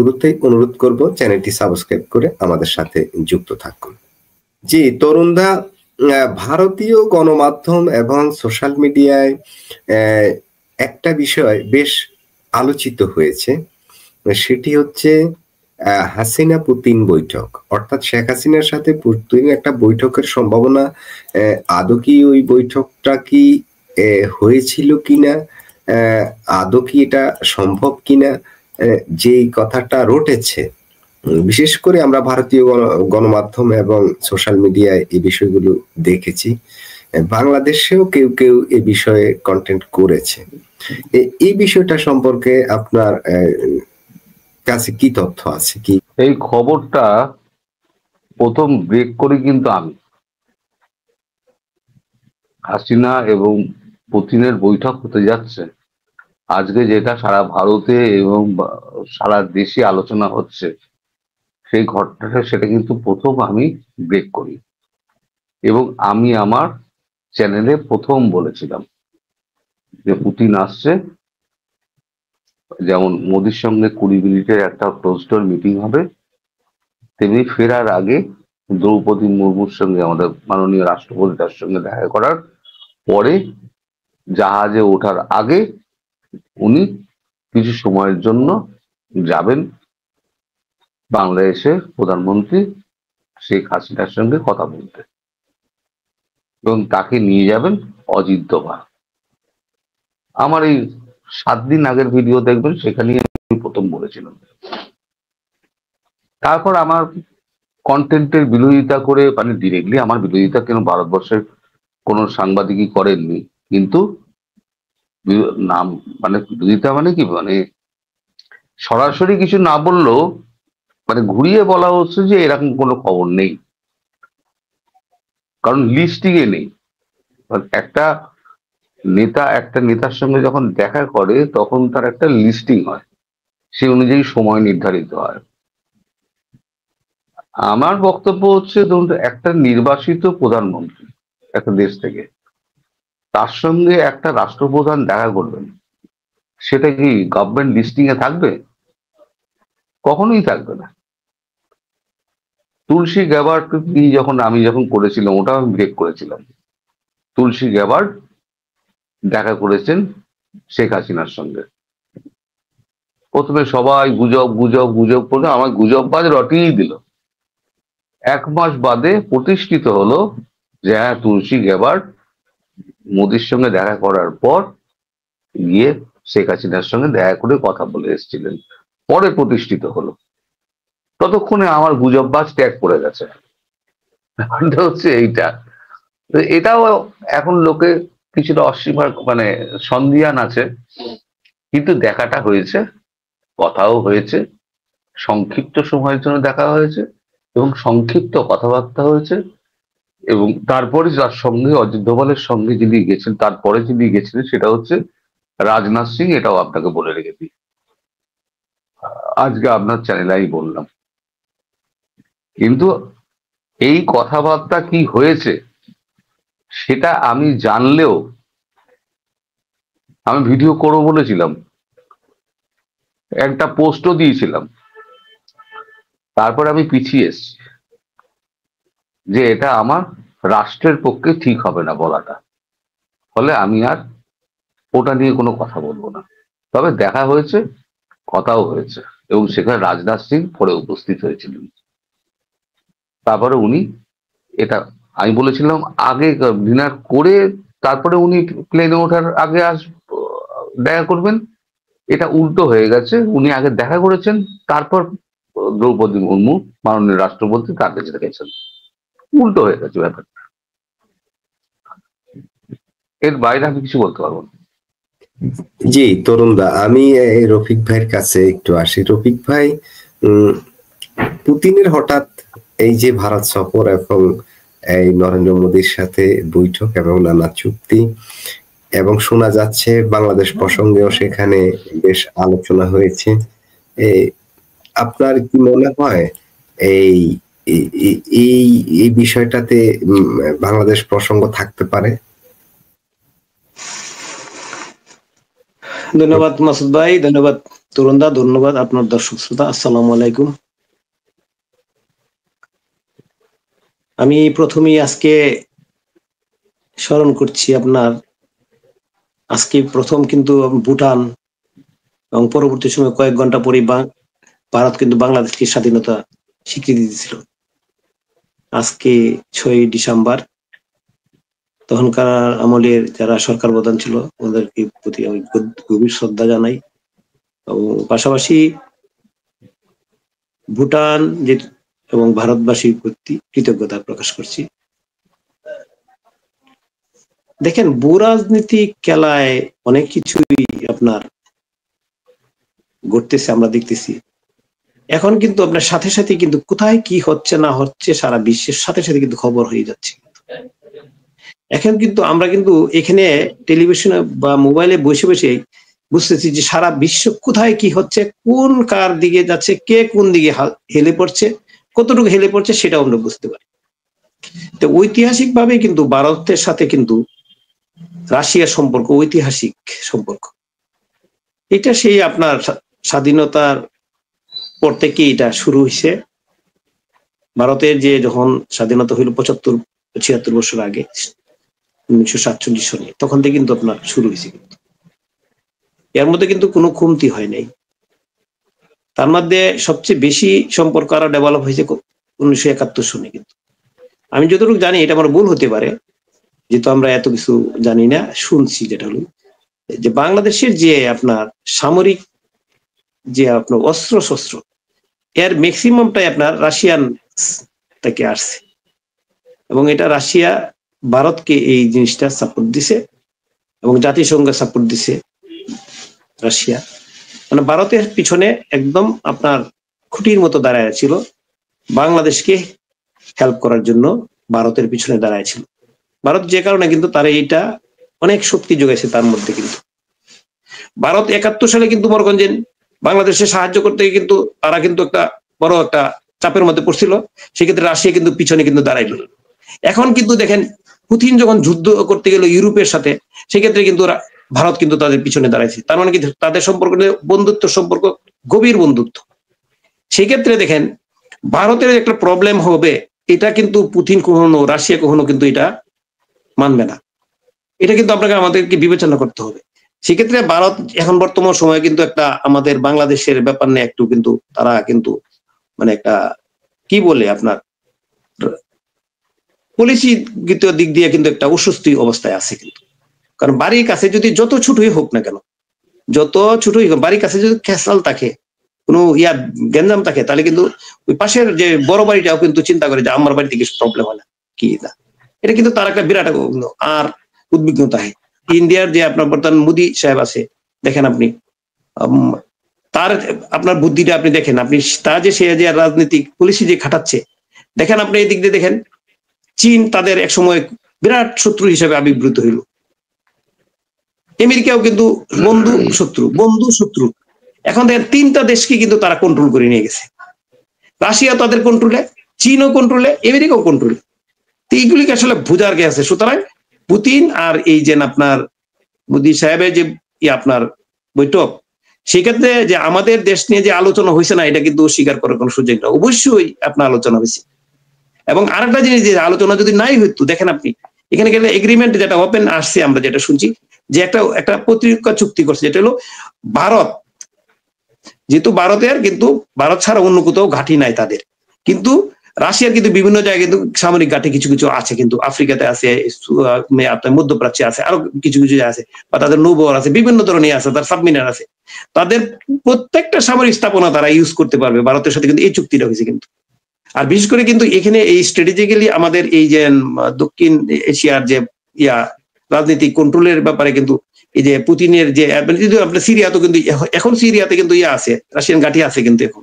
শুরুতেই অনুরোধ করব চ্যানেলটি সাবস্ক্রাইব করে আমাদের সাথে যুক্ত থাকুন। জি তরুণদা, ভারতীয় গণমাধ্যম এবং সোশ্যাল মিডিয়ায় একটা বিষয় বেশ আলোচিত হয়েছে, সেটি হচ্ছে হাসিনা পুতিন বৈঠক। অর্থাৎ শেখ হাসিনার সাথে পুতিন একটা বৈঠকের সম্ভাবনা, আদৌ কি ওই বৈঠকটা কি হয়েছিল কিনা, আদৌ কি এটা সম্ভব কিনা, যে কথাটা রটেছে, বিশেষ করে আমরা ভারতীয় গণমাধ্যম এবং সোশ্যাল মিডিয়ায় এই বিষয়গুলো দেখেছি। বাংলাদেশেও কেউ কেউ এ বিষয়ে কন্টেন্ট করেছে। এই বিষয়টা সম্পর্কে আপনার কাছে কি তথ্য আছে? কি এই খবরটা প্রথম ব্রেক করি কিন্তু আমি। হাসিনা এবং পুতিনের বৈঠক হতে যাচ্ছে আজকে, যেটা সারা ভারতে এবং সারা দেশে আলোচনা হচ্ছে, সেই ঘটনাটা সেটা কিন্তু প্রথম আমি ব্রেক করি এবং আমি আমার চ্যানেলে প্রথম বলেছিলাম যে পুতিন আসছে, যেমন মোদির সঙ্গে 20 মিনিটের একটা ক্লোজ ডোর মিটিং হবে, তেমনি ফেরার আগে দ্রৌপদী মুর্মুর সঙ্গে, আমাদের মাননীয় রাষ্ট্রপতি, তার সঙ্গে দেখা করার পরে জাহাজে ওঠার আগে উনি কিছু সময়ের জন্য যাবেন বাংলাদেশের প্রধানমন্ত্রী শেখ হাসিনার সঙ্গে কথা বলতে, এবং তাকে নিয়ে যাবেন অজিত দোভাল। আমার এই 7 দিন আগের ভিডিও দেখবেন, সেখানে আমি প্রথম বলেছিলাম। তারপর আমার কন্টেন্টের বিরোধিতা করে, মানে ডিরেক্টলি আমার বিরোধিতা কেন ভারতবর্ষের কোন সাংবাদিকই করেননি, কিন্তু নাম মানে বিরোধিতা মানে কি, মানে সরাসরি কিছু না বললেও মানে ঘুরিয়ে বলা হচ্ছে যে এরকম কোনো খবর নেই, কারণ লিস্টিং এ নেই। একটা নেতার সঙ্গে যখন দেখা করে তখন তার একটা লিস্টিং হয়, সেই অনুযায়ী সময় নির্ধারিত হয়। আমার বক্তব্য হচ্ছে, ধরুন একটা নির্বাচিত প্রধানমন্ত্রী একটা দেশ থেকে, তার সঙ্গে একটা রাষ্ট্রপ্রধান দেখা করবেন, সেটা কি গভর্নমেন্ট লিস্টিং এ থাকবে? কখনোই থাকবে না। তুলসী গ্যাবার্ড আমি যখন করেছিলাম, ওটা আমি ব্রেক করেছিলাম। তুলসী গ্যাবার্ড দেখা করেছেন শেখ হাসিনার সঙ্গে। প্রথমে সবাই গুজব গুজব গুজব করে আমার গুজববাজ রটিয়ে দিল। 1 মাস বাদে প্রতিষ্ঠিত হলো যে হ্যাঁ, তুলসী গ্যাবার্ড মোদির সঙ্গে দেখা করার পর গিয়ে শেখ হাসিনার সঙ্গে দেখা করে কথা বলে এসেছিলেন, পরে প্রতিষ্ঠিত হলো। ততক্ষণে আমার গুজববাজ ট্যাগ করে গেছে। হচ্ছে এইটা। এটাও এখন লোকে কিছুটা অস্বীকার, মানে সন্দিহান আছে, কিন্তু দেখাটা হয়েছে, কথাও হয়েছে, সংক্ষিপ্ত সময়ের জন্য দেখা হয়েছে এবং সংক্ষিপ্ত কথাবার্তা হয়েছে। এবং তারপরে যার সঙ্গে, অজিত দোভালের সঙ্গে যিনি গেছেন, তারপরে যিনি গেছিলেন সেটা হচ্ছে রাজনাথ সিং। এটাও আপনাকে বলে রেখে দিই, আজকে আপনার চ্যানেলে আমি বললাম। কিন্তু এই কথাবার্তা কি হয়েছে সেটা আমি জানলেও আমি ভিডিও করবো বলেছিলাম, একটা পোস্টও দিয়েছিলাম, তারপর আমি পিছিয়ে এসেছি যে এটা আমার রাষ্ট্রের পক্ষে ঠিক হবে না বলাটা, ফলে আমি আর ওটা নিয়ে কোনো কথা বলবো না। তবে দেখা হয়েছে, কথাও হয়েছে, এবং সেখানে রাজনাথ সিং পরে উপস্থিত হয়েছিলেন। তারপরে উনি, এটা আমি বলেছিলাম আগে ডিনার করে তারপরে উনি প্লেনে ওঠার আগে দেখা করবেন, এটা উল্টো হয়ে গেছে। উনি আগে দেখা করেছেন, তারপর দ্রৌপদী মুর্মু মাননীয় রাষ্ট্রপতি তার কাছে গেছেন, উল্টো হয়ে গেছে ব্যাপারটা। এর বাইরে আমি কিছু বলতে পারবো না। জি তরুণদা, আমি রফিক ভাইয়ের কাছে একটু আসি। রফিক ভাই, পুতিনের হঠাৎ এই যে ভারত সফর এবং এই নরেন্দ্র মোদীর সাথে বৈঠক এবং নানা চুক্তি, এবং শোনা যাচ্ছে বাংলাদেশ প্রসঙ্গেও সেখানে বেশ আলোচনা হয়েছে, আপনার কি মনে হয় এই এই বিষয়টাতে বাংলাদেশ প্রসঙ্গ থাকতে পারে? ধন্যবাদ মাসুদ ভাই, ধন্যবাদ তরুণদা ধন্যবাদ। আপনার দর্শক শ্রোতা আসসালামু আলাইকুম। আমি প্রথমেই আজকে স্মরণ করছি আপনার আজকে প্রথম কিন্তু ভুটান এবং পরবর্তী সময় কয়েক ঘন্টা পরে ভারত কিন্তু বাংলাদেশকে স্বাধীনতা স্বীকৃতি দিয়েছিল। আজকে 6 ডিসেম্বর, তখনকার আমলের যারা সরকার প্রধান ছিল ওদেরকে প্রতি আমি গভীর শ্রদ্ধা জানাই এবং পাশাপাশি ভুটান যে এবং ভারতবাসীর প্রতি কৃতজ্ঞতা প্রকাশ করছি। দেখেন, ভূ রাজনীতিক খেলায় অনেক কিছুই আপনার ঘটতেছে, আমরা দেখতেছি। এখন কিন্তু আপনার সাথে সাথে কিন্তু কোথায় কি হচ্ছে না হচ্ছে সারা বিশ্বের সাথে সাথে কিন্তু খবর হয়ে যাচ্ছে। এখন কিন্তু আমরা কিন্তু এখানে টেলিভিশনে বা মোবাইলে বসে বসে বুঝতেছি যে সারা বিশ্ব কোথায় কি হচ্ছে, কোন কার দিকে যাচ্ছে, কে কোন দিকে হেলে পড়ছে, কতটুকু হেলে পড়ছে সেটাও আমরা বুঝতে পারি। তো ঐতিহাসিক ভাবে কিন্তু ভারতের সাথে কিন্তু রাশিয়ার সম্পর্ক ঐতিহাসিক সম্পর্ক। এটা সেই আপনার স্বাধীনতার পর থেকে এটা শুরু হয়েছে। ভারতের যে যখন স্বাধীনতা হইল 75-76 বছর আগে 1947 সনে, তখন থেকে কিন্তু আপনার শুরু হয়েছে। কিন্তু এর মধ্যে কিন্তু কোনো কমতি হয় নাই। তার মধ্যে সবচেয়ে বেশি সম্পর্ক আরো ডেভেলপ হয়েছে 1971 সনে। কিন্তু আমি যতটুকু জানি, এটা আমার ভুল হতে পারে যেহেতু আমরা এত কিছু জানি না, শুনছি যেটা হলো যে বাংলাদেশের যে আপনার সামরিক যে আপনার অস্ত্র শস্ত্র এর ম্যাক্সিমামটাই আপনার রাশিয়ান থেকে আসছে এবং এটা রাশিয়া ভারতকে এই জিনিসটা সাপোর্ট দিছে এবং জাতিসংঘ সাপোর্ট দিছে। রাশিয়া মানে ভারতের পিছনে একদম আপনার খুঁটির মতো দাঁড়ায় ছিল, বাংলাদেশকে হেল্প করার জন্য ভারতের পিছনে দাঁড়ায় ছিল। ভারত যে কারণে কিন্তু তারা এইটা অনেক শক্তি যোগাইছে। তার মধ্যে কিন্তু ভারত 71 সালে কিন্তু মরগঞ্জেন বাংলাদেশে সাহায্য করতে কিন্তু তারা কিন্তু একটা বড় একটা চাপের মধ্যে পড়ছিল, সেক্ষেত্রে রাশিয়া কিন্তু পিছনে কিন্তু দাঁড়াইল। এখন কিন্তু দেখেন, পুতিন যখন যুদ্ধ করতে গেল ইউরোপের সাথে, সেক্ষেত্রে কিন্তু ভারত কিন্তু তাদের পিছনে দাঁড়াইছে। তার মানে কি তাদের সম্পর্ক বন্ধুত্ব সম্পর্ক, গভীর বন্ধুত্ব। সেক্ষেত্রে দেখেন, ভারতের একটা প্রবলেম হবে, এটা কিন্তু পুতিন কখনো রাশিয়া কখনো কিন্তু এটা মানবে না। এটা কিন্তু আপনাকে আমাদেরকে বিবেচনা করতে হবে। সেক্ষেত্রে ভারত এখন বর্তমান সময়ে কিন্তু একটা আমাদের বাংলাদেশের ব্যাপার নিয়ে একটু কিন্তু তারা কিন্তু মানে একটা কি বলে আপনার পলিসিগত দিক দিয়ে কিন্তু একটা অস্বস্তি অবস্থায় আছে। কিন্তু কারণ বাড়ির কাছে যদি যত ছোটই হোক না কেন, যত ছোটই হোক, বাড়ির কাছে যদি খেসাল থাকে, কোনো গ্যাঞ্জাম থাকে, তাহলে কিন্তু ওই পাশের যে বড় বাড়িটাও কিন্তু চিন্তা করে যে আমার বাড়িতে কিছু প্রবলেম হয় না কি না। এটা কিন্তু তার একটা বিরাট আর উদ্বিগ্নতা হয়। ইন্ডিয়ার যে আপনার বর্তমান মোদী সাহেব আছে, দেখেন আপনি তার আপনার বুদ্ধিটা আপনি দেখেন, আপনি তার যে সে যে রাজনৈতিক পলিসি যে খাটাচ্ছে, দেখেন আপনি এই দিক দিয়ে দেখেন, চীন তাদের এক সময় বিরাট শত্রু হিসেবে আবির্ভূত হইল। আমেরিকাও কিন্তু বন্ধু শত্রু। এখন দেখেন 3টা দেশকে কিন্তু তারা কন্ট্রোল করে নিয়ে গেছে। রাশিয়া তাদের কন্ট্রোলে, চীনও কন্ট্রোলে, আমেরিকাও কন্ট্রোলে। তো এইগুলিকে আসলে বোঝার কে আছে। সুতরাং পুতিন আর এই যে আপনার মোদী সাহেবের যে আপনার বৈঠক, সেক্ষেত্রে যে আমাদের দেশ নিয়ে যে আলোচনা হয়েছে না, এটা কিন্তু অস্বীকার করার কোনো সুযোগ না। অবশ্যই আপনার আলোচনা হয়েছে। এবং আরেকটা জিনিস, যে আলোচনা যদি নাই হইতো, দেখেন আপনি এখানে গেলে এগ্রিমেন্ট যেটা ওপেন আসছে, আমরা যেটা শুনছি যে একটা প্রতিরক্ষা চুক্তি করছে, যেটা হলো ভারত, যেহেতু ভারতের কিন্তু ভারত ছাড়া অন্য কোথাও ঘাঁটি নাই তাদের, কিন্তু রাশিয়ার কিন্তু বিভিন্ন জায়গায় কিন্তু সামরিক ঘাঁটি কিছু কিছু আছে, কিন্তু আফ্রিকাতে আছে, মধ্যপ্রাচ্যে আছে, আরো কিছু কিছু আছে, বা তাদের নৌবহর আছে, বিভিন্ন ধরনের আছে, তার সাবমেরিন আছে। তাদের প্রত্যেকটা সামরিক স্থাপনা তারা ইউজ করতে পারবে। ভারতের সাথে কিন্তু এই চুক্তিটা হয়েছে। কিন্তু আর বিশেষ করে কিন্তু এখানে এই স্ট্র্যাটেজিক্যালি আমাদের এই যে দক্ষিণ এশিয়ার যে রাজনীতিক কন্ট্রোলের ব্যাপারে কিন্তু এই যে পুতিনের যে আপনার সিরিয়া, তো কিন্তু এখন সিরিয়াতে কিন্তু আছে, রাশিয়ান ঘাঁটি আছে কিন্তু এখন।